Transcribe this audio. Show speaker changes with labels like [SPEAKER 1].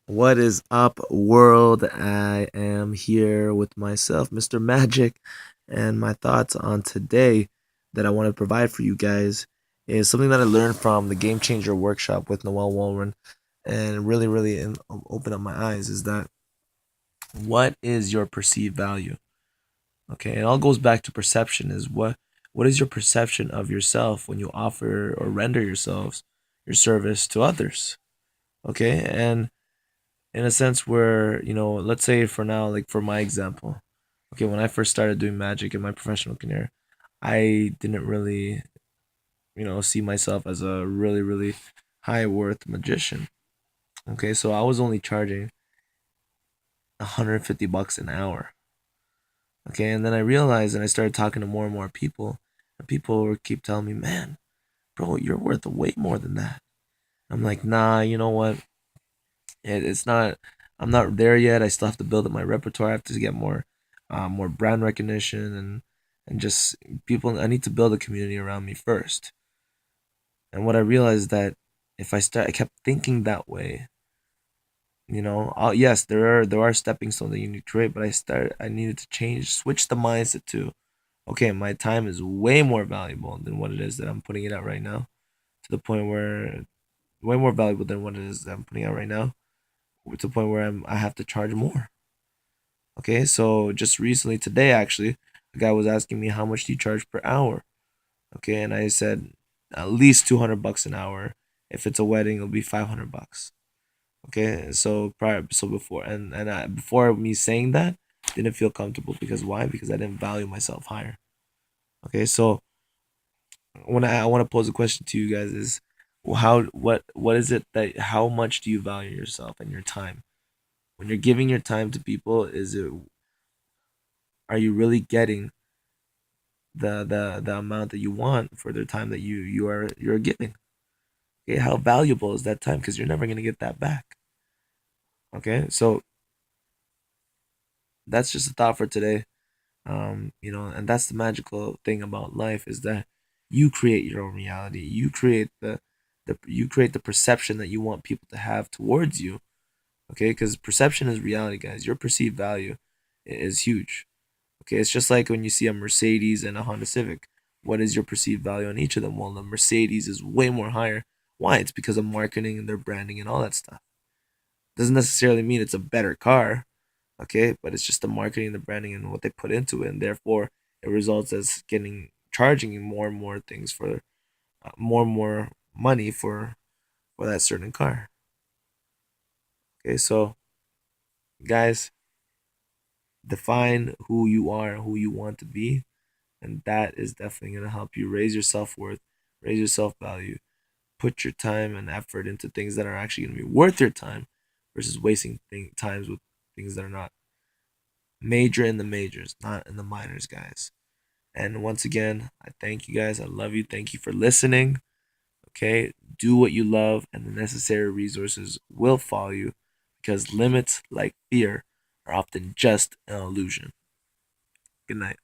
[SPEAKER 1] What is up, world? I am here with myself, Mr. Magic, and my thoughts on today that I want to provide for you guys is something that I learned from the Game Changer workshop with Noel Walren, and really opened up my eyes. Is that what is your perceived value? Okay, it all goes back to perception. Is what is your perception of yourself when you offer or render yourselves your service to others? Okay, and in a sense where let's say for now, like for my example, okay, when I first started doing magic in my professional career, I didn't really see myself as a really high worth magician. Okay, so I was only charging $150 an hour. Okay, and then I realized, and I started talking to more and more people, and people would keep telling me, man, bro, you're worth way more than that. I'm like, nah, you know what, it's not, I'm not there yet. I still have to build up my repertoire. I have to get more brand recognition, and just people. I need to build a community around me first. And what I realized that I kept thinking that way. Yes, there are stepping stones that you need to create, but I needed to switch the mindset to, okay, my time is way more valuable than what it is that I'm putting it out right now. To the point where way more valuable than what it is that I'm putting out right now. To the point where I have to charge more. Okay, so just recently today, actually, a guy was asking me how much do you charge per hour. Okay, and I said at least $200 an hour. If it's a wedding, it'll be $500. Okay, so before me saying that, didn't feel comfortable because why? Because I didn't value myself higher. Okay, so when I want to pose a question to you guys is, what is it that how much do you value yourself and your time? When you're giving your time to people, are you really getting the amount that you want for the time that you're giving? Okay, how valuable is that time? Because you're never gonna get that back. Okay, so that's just a thought for today. And that's the magical thing about life is that you create your own reality. You create the perception that you want people to have towards you. Okay, because perception is reality, guys. Your perceived value is huge. Okay, it's just like when you see a Mercedes and a Honda Civic. What is your perceived value on each of them? Well, the Mercedes is way more higher. Why? It's because of marketing and their branding and all that stuff. Doesn't necessarily mean it's a better car, okay? But it's just the marketing, the branding, and what they put into it, and therefore it results as charging you more and more things for more and more money for that certain car. Okay, so guys, define who you are and who you want to be, and that is definitely going to help you raise your self-worth, raise your self-value, put your time and effort into things that are actually going to be worth your time versus wasting times with things that are not. Major in the majors, not in the minors, guys. And once again, I thank you guys. I love you. Thank you for listening. Okay, do what you love and the necessary resources will follow you, because limits like fear are often just an illusion. Good night.